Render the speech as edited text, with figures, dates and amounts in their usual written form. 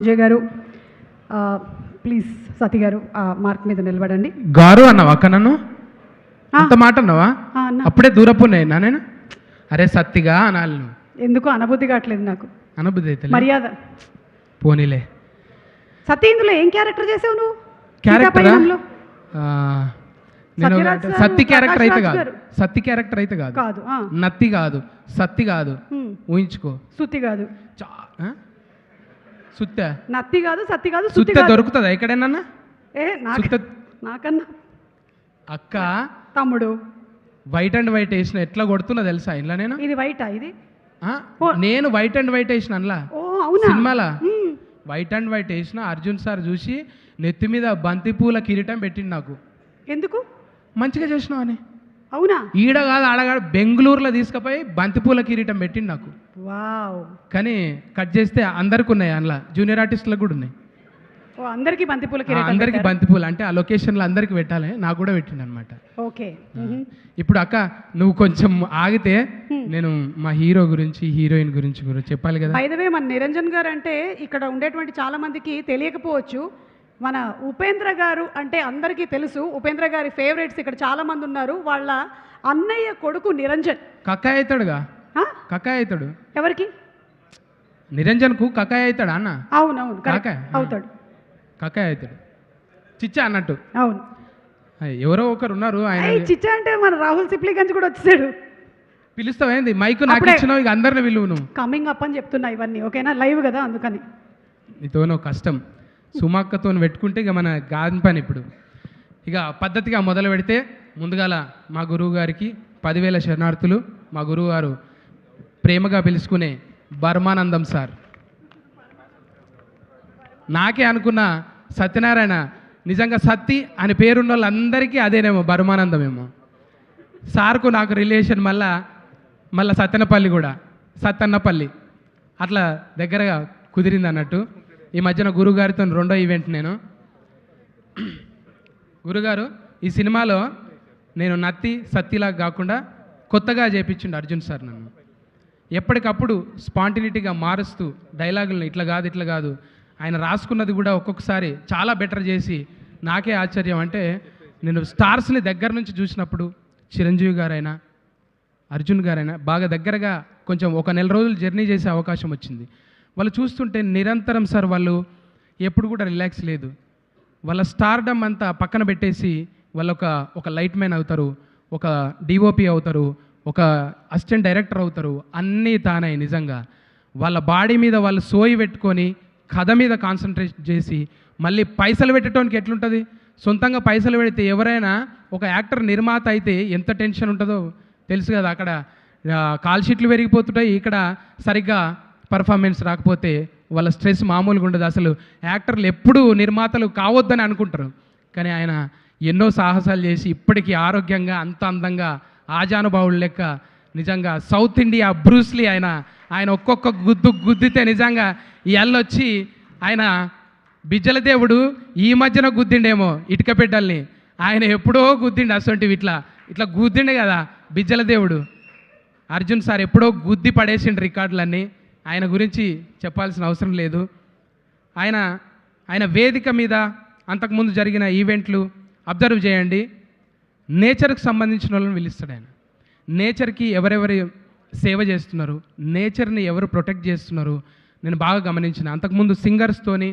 విజయ్ గారు ప్లీజ్ సతీ గారు మార్క్ మీద నిలబడండి. గారు అన్నావా అక్క? నన్ను అంత మాట అన్నావా? అప్పుడే దూరపున్నాయి నేను. అరే సత్తిగా అనాలి. ఎందుకు అనబుద్ధి కావట్లేదు నాకు. అనబుద్ధి అయితే మర్యాద పోనీలే. సతీ ఇందులో ఏం క్యారెక్టర్ చేసావు నువ్వు? క్యారెక్టర్ నేను సత్తి క్యారెక్టర్ అయితే కాదు. సత్తి క్యారెక్టర్ అయితే కాదు. కాదు. నత్తి కాదు, సత్తి కాదు, ఊహించుకో. సుత్తి కాదు. సుత్త నత్తి కాదు, సత్తి కాదు. సుత్త దొరుకుతుందా ఎక్కడైనా? నాకన్నా అక్క తమ్ముడు వైట్ అండ్ వైట్ వేసిన ఎట్లా కొడుతున్నా తెలుసా ఇంట్లో నేను. ఇది వైటా? ఇది నేను వైట్ అండ్ వైట్ వేసిన అందులో సినిమాలా వైట్ అండ్ వైట్ వేసిన. అర్జున్ సార్ చూసి నెత్తి మీద బంతిపూల కిరీటం పెట్టిండు నాకు. ఎందుకు? మంచిగా చేసినావు అని. అవునా? ఈడ కాదు ఆడగాడు బెంగళూరులో తీసుకుపోయి బంతిపూల కిరీటం పెట్టిండు నాకు. వావ్. కానీ కట్ చేస్తే అందరికి ఉన్నాయి అందులో, జూనియర్ ఆర్టిస్టులకు కూడా ఉన్నాయి. అందరికి బంతిపూల కిరీటం, అందరికి బంతిపూలు అంటే ఆ లొకేషన్లో అందరికి పెట్టాలి, నాకు కూడా పెట్టిండు అనమాట. ఓకే. ఇప్పుడు అక్క నువ్వు కొంచెం ఆగితే నేను మా హీరో గురించి హీరోయిన్ గురించి కూడా చెప్పాలి కదా. బై ద వే మన నిరంజన్ గారు అంటే ఇక్కడ ఉండేటువంటి చాలా మందికి తెలియకపోవచ్చు. మన ఉపేంద్ర గారు అంటే అందరికీ తెలుసు. ఉపేంద్ర గారి ఫేవరెట్స్ ఇక్కడ చాలా మంది ఉన్నారు. వాళ్ళ అన్నయ్య కొడుకు నిరంజన్. కక్కాయ అవుతాడుగా? కక్కాయ అవుతాడు. ఎవరికి? నిరంజన్కు కక్కాయ అవుతాడు అన్న. అవునవును అవుతాడు. కక్కాయ అవుతాడు. చిచ్చా అన్నట్టు. అవును. ఎవరో ఒకరు ఉన్నారు ఆయన. చిచ్చా అంటే మన రాహుల్ సిప్లిగంజ్ కూడా వచ్చేసాడు. పిలుస్తావేంది? మైకు నాకు ఇచ్చినావు, ఇక అందరిని విలువ. నువ్వు కమింగ్ అప్ అని చెప్తున్నా ఇవన్నీ. ఓకేనా? లైవ్ కదా, అందుకని. నీతో కష్టం. సుమాక్కతో పెట్టుకుంటే ఇక మన గాని పని. ఇప్పుడు ఇక పద్ధతిగా మొదలు పెడితే ముందుగాల మా గురువు గారికి 10,000 శరణార్థులు. మా గురువు గారు ప్రేమగా పిలుచుకునే బర్మానందం సార్. నాకే అనుకున్న సత్యనారాయణ నిజంగా సత్తి అని పేరున్న వాళ్ళందరికీ అదేనేమో బర్మానందమేమో. సార్కు నాకు రిలేషన్ మళ్ళా సత్తెనపల్లి కూడా, సత్తన్నపల్లి అట్లా దగ్గరగా కుదిరింది అన్నట్టు. ఈ మధ్యన గురుగారితో రెండో ఈవెంట్. నేను గురుగారు ఈ సినిమాలో నేను నత్తి సత్తిలాగా కాకుండా కొత్తగా చేయించిండు అర్జున్ సార్ నన్ను. ఎప్పటికప్పుడు స్పాంటినిటీగా మారుస్తూ డైలాగులను ఇట్లా కాదు ఇట్లా కాదు, ఆయన రాసుకున్నది కూడా ఒక్కొక్కసారి చాలా బెటర్ చేసి నాకే ఆశ్చర్యం. అంటే నేను స్టార్స్ని దగ్గర నుంచి చూసినప్పుడు చిరంజీవి గారైనా అర్జున్ గారైనా బాగా దగ్గరగా కొంచెం ఒక నెల రోజులు జర్నీ చేసే అవకాశం వచ్చింది. వాళ్ళు చూస్తుంటే నిరంతరం సార్ వాళ్ళు ఎప్పుడు కూడా రిలాక్స్ లేదు. వాళ్ళ స్టార్డమ్ అంతా పక్కన పెట్టేసి వాళ్ళు ఒక లైట్ మ్యాన్ అవుతారు, ఒక డిఓపి అవుతారు, ఒక అసిస్టెంట్ డైరెక్టర్ అవుతారు. అన్నీ తానై నిజంగా వాళ్ళ బాడీ మీద వాళ్ళు సోయి పెట్టుకొని కథ మీద కాన్సన్ట్రేట్ చేసి మళ్ళీ పైసలు పెట్టడానికి ఎట్లుంటుంది. సొంతంగా పైసలు పెడితే ఎవరైనా ఒక యాక్టర్ నిర్మాత అయితే ఎంత టెన్షన్ ఉంటుందో తెలుసు కదా. అక్కడ కాల్ షీట్లు పెరిగిపోతుంటాయి, ఇక్కడ సరిగ్గా పర్ఫార్మెన్స్ రాకపోతే వాళ్ళ స్ట్రెస్ మామూలుగా ఉండదు. అసలు యాక్టర్లు ఎప్పుడూ నిర్మాతలు కావద్దని అనుకుంటారు, కానీ ఆయన ఎన్నో సాహసాలు చేసి ఇప్పటికీ ఆరోగ్యంగా అంత అందంగా ఆజానుభావులు లెక్క నిజంగా సౌత్ ఇండియా బ్రూస్లీ. ఆయన ఒక్కొక్క గుద్దితే నిజంగా ఈ అల్లొచ్చి ఆయన బిజ్జల దేవుడు ఈ మధ్యన గుద్దిండేమో ఇటుక బిడ్డల్ని. ఆయన ఎప్పుడో గుద్దిండు అసొంటివి ఇట్లా గుద్దిండే కదా బిజ్జల దేవుడు. అర్జున్ సార్ ఎప్పుడో గుద్ది పడేసిండు రికార్డులన్నీ. ఆయన గురించి చెప్పాల్సిన అవసరం లేదు. ఆయన వేదిక మీద అంతకుముందు జరిగిన ఈవెంట్లు అబ్జర్వ్ చేయండి. నేచర్కి సంబంధించిన వాళ్ళని పిలుస్తాడు ఆయన. నేచర్కి ఎవరెవరు సేవ చేస్తున్నారు, నేచర్ని ఎవరు ప్రొటెక్ట్ చేస్తున్నారు నేను బాగా గమనించిన. అంతకుముందు సింగర్స్తోని